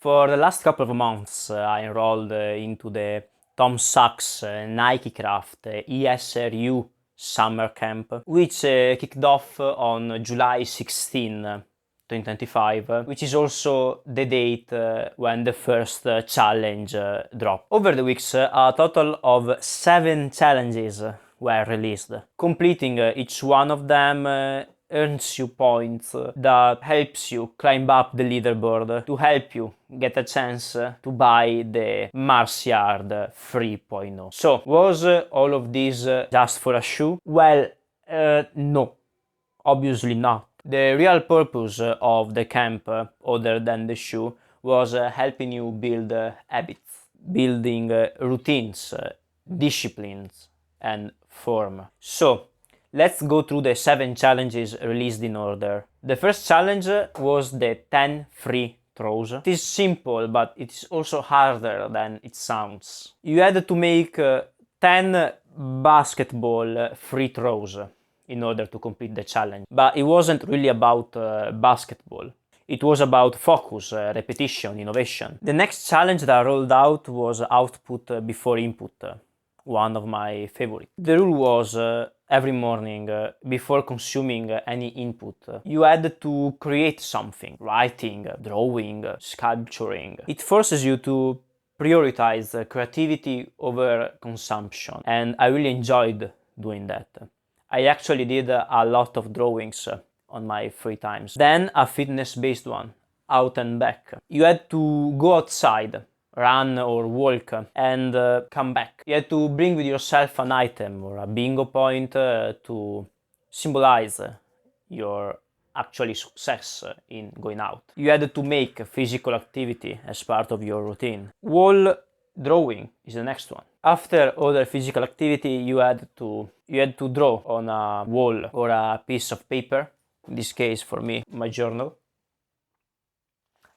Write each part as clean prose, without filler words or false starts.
For the last couple of months, I enrolled into the Tom Sachs Nike Craft ESRU Summer Camp, which kicked off on July 16, 2025, which is also the date when the first challenge dropped. Over the weeks, a total of 7 challenges were released. Completing each one of them earns you points that helps you climb up the leaderboard to help you get a chance to buy the Mars Yard 3.0. So, was all of this just for a shoe? Well, no, obviously not. The real purpose of the camp, other than the shoe, was helping you build habits, building routines, disciplines, and form. So, let's go through the 7 challenges released in order. The first challenge was the 10 free throws. It is simple, but it is also harder than it sounds. You had to make 10 basketball free throws in order to complete the challenge. But it wasn't really about basketball. It was about focus, repetition, innovation. The next challenge that I rolled out was output before input, one of my favorites. The rule was every morning, before consuming any input, you had to create something, writing, drawing, sculpturing. It forces you to prioritize creativity over consumption, and I really enjoyed doing that. I actually did a lot of drawings on my free times. Then a fitness-based one, out and back. You had to go outside, run or walk, and come back. You had to bring with yourself an item or a bingo point to symbolize your actually success in going out. You had to make physical activity as part of your routine. Wall drawing is the next one. After other physical activity, you had to draw on a wall or a piece of paper. In this case, for me, my journal.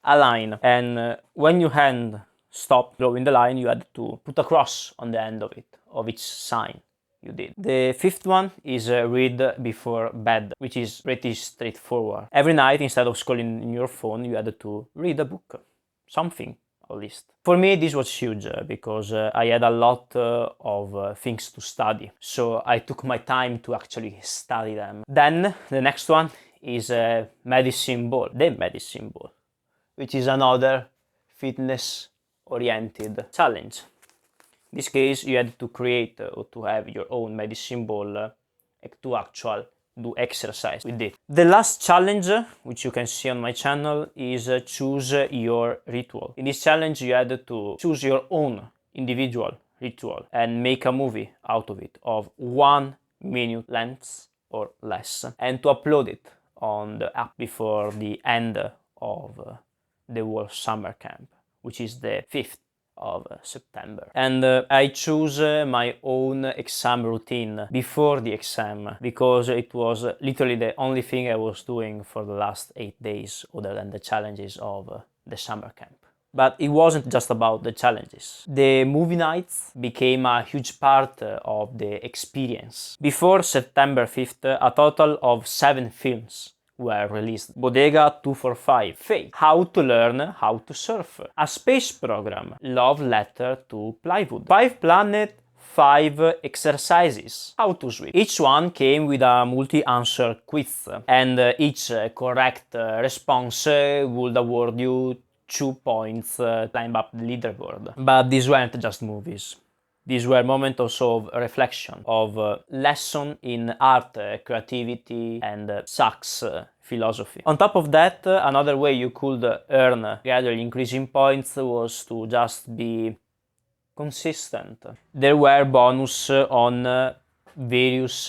A line, and when your hand stopped drawing the line, you had to put a cross on the end of it, of each sign you did. The fifth one is read before bed, which is pretty straightforward. Every night, instead of scrolling in your phone, you had to read a book, something at least. For me, this was huge because I had a lot of things to study, so I took my time to actually study them. Then the next one is medicine ball, the medicine ball, which is another fitness-oriented challenge. In this case, you had to create or to have your own medicine ball to actually do exercise with it. The last challenge, which you can see on my channel, is choose your ritual. In this challenge, you had to choose your own individual ritual and make a movie out of it of 1 minute length or less, and to upload it on the app before the end of the World Summer Camp, which is the 5th of September. And I choose my own exam routine before the exam because it was literally the only thing I was doing for the last 8 days other than the challenges of the summer camp. But it wasn't just about the challenges. The movie nights became a huge part of the experience. Before September 5th, a total of 7 films were released. Bodega 245, Fate, How to Learn How to Surf, A Space Program, Love Letter to Plywood, 5 Planet, 5 Exercises, How to Swim. Each one came with a multi-answer quiz, and each correct response would award you 2 points climb up the leaderboard. But these weren't just movies. These were moments also of reflection, of lesson in art, creativity, and Sachs philosophy. On top of that, another way you could earn gradually increasing points was to just be consistent. There were bonus on various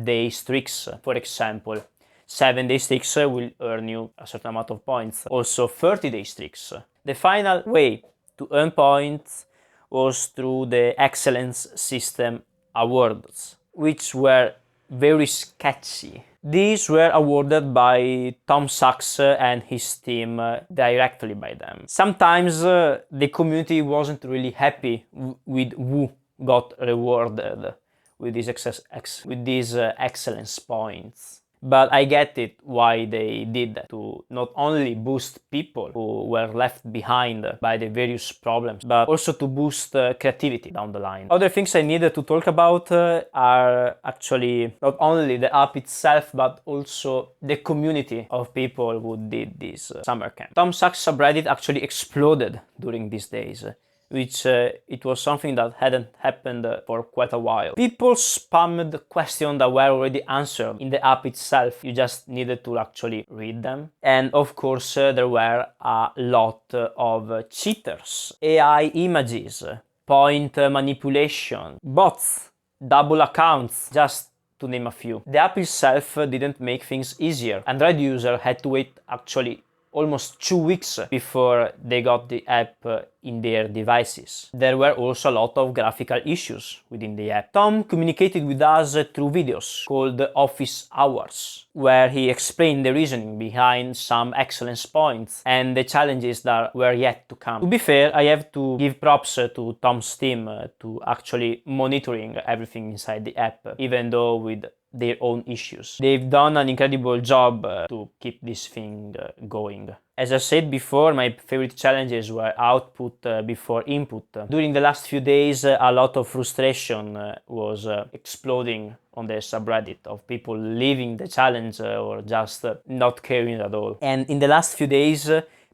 day streaks. For example, 7-day streaks will earn you a certain amount of points. Also 30-day streaks. The final way to earn points was through the Excellence System Awards, which were very sketchy. These were awarded by Tom Sachs and his team directly by them. Sometimes the community wasn't really happy with who got rewarded with these excellence points. But I get it why they did that, to not only boost people who were left behind by the various problems, but also to boost creativity down the line. Other things I needed to talk about are actually not only the app itself, but also the community of people who did this summer camp. Tom Sachs subreddit actually exploded during these days, which it was something that hadn't happened for quite a while. People spammed questions that were already answered in the app itself. You just needed to actually read them. And of course, there were a lot of cheaters, AI images, point manipulation, bots, double accounts, just to name a few. The app itself didn't make things easier. Android users had to wait actually almost 2 weeks before they got the app in their devices. There were also a lot of graphical issues within the app. Tom communicated with us through videos called Office Hours, where he explained the reasoning behind some excellence points and the challenges that were yet to come. To be fair, I have to give props to Tom's team to actually monitoring everything inside the app, even though with their own issues. They've done an incredible job to keep this thing going. As I said before, my favorite challenges were output before input. During the last few days, a lot of frustration was exploding on the subreddit of people leaving the challenge or just not caring at all. And in the last few days,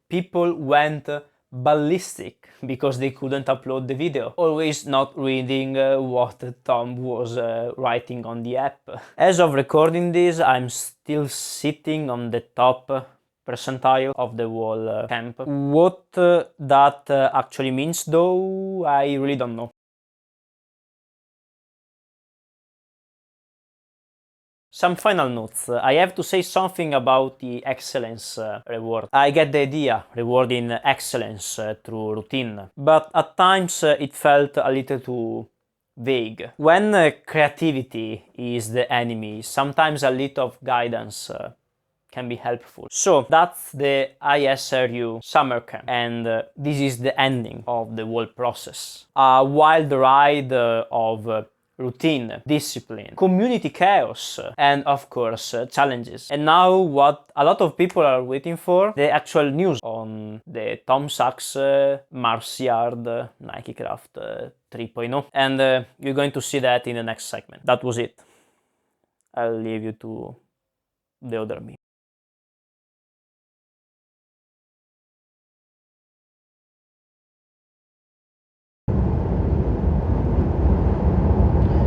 people went ballistic because they couldn't upload the video, always not reading what Tom was writing on the app. As of recording this, I'm still sitting on the top percentile of the whole camp. What that actually means though, I really don't know. Some final notes. I have to say something about the excellence reward. I get the idea, rewarding excellence through routine, but at times it felt a little too vague. When creativity is the enemy, sometimes a little of guidance can be helpful. So that's the ISRU summer camp, and this is the ending of the whole process. A wild ride of routine, discipline, community chaos, and of course challenges. And now what a lot of people are waiting for, the actual news on the Tom Sachs Mars Yard Nike Craft 3.0, and you're going to see that in the next segment. That was it. I'll leave you to the other me.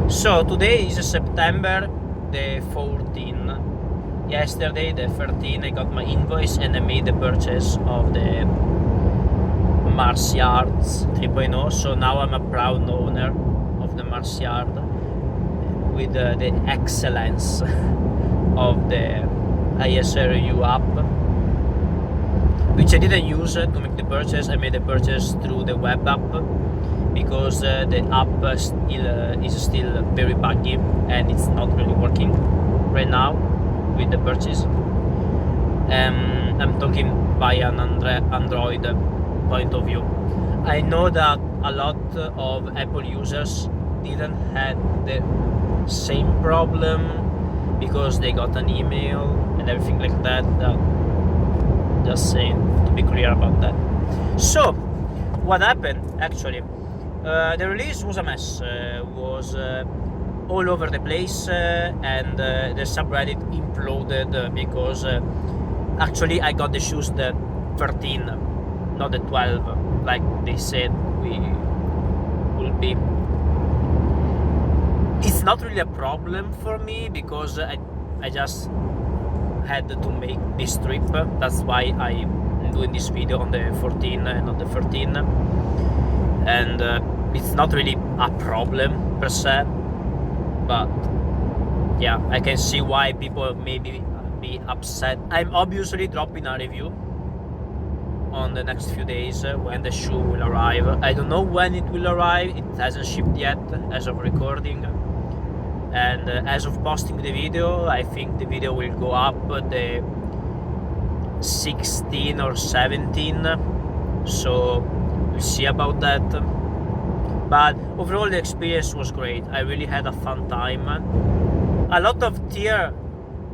So today is September the 14th. Yesterday, the 13th, I got my invoice and I made the purchase of the Mars Yards 3.0. So now I'm a proud owner of the Mars Yard with the excellence of the ISRU app, which I didn't use to make the purchase. I made the purchase through the web app, because the app is still very buggy and it's not really working right now with the purchase. I'm talking by an Android point of view. I know that a lot of Apple users didn't have the same problem because they got an email and everything like that. Just saying, to be clear about that. So what happened actually? The release was a mess, was all over the place, and the subreddit imploded because actually I got the shoes the 13, not the 12, like they said we will be. It's not really a problem for me because I just had to make this trip. That's why I'm doing this video on the 14 and not the 13. And it's not really a problem per se, but yeah, I can see why people maybe be upset. I'm obviously dropping a review on the next few days when the shoe will arrive. I don't know when it will arrive, it hasn't shipped yet as of recording, and as of posting the video, I think the video will go up the 16 or 17, so we'll see about that. But overall the experience was great. I really had a fun time. A lot of tier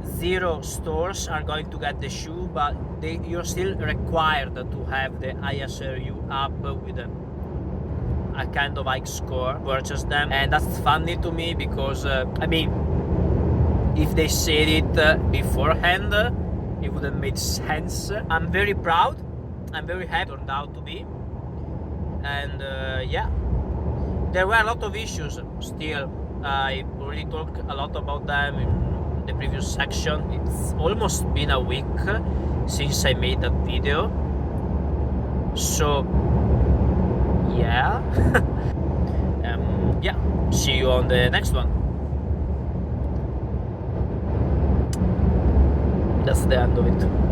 zero stores are going to get the shoe, but you're still required to have the ISRU app with a kind of high score, purchase them. And that's funny to me because I mean, if they said it beforehand, it would have made sense. I'm very proud, I'm very happy it turned out to be. And yeah, there were a lot of issues still. I already talked a lot about them in the previous section. It's almost been a week since I made that video, so yeah. Yeah, see you on the next one. That's the end of it.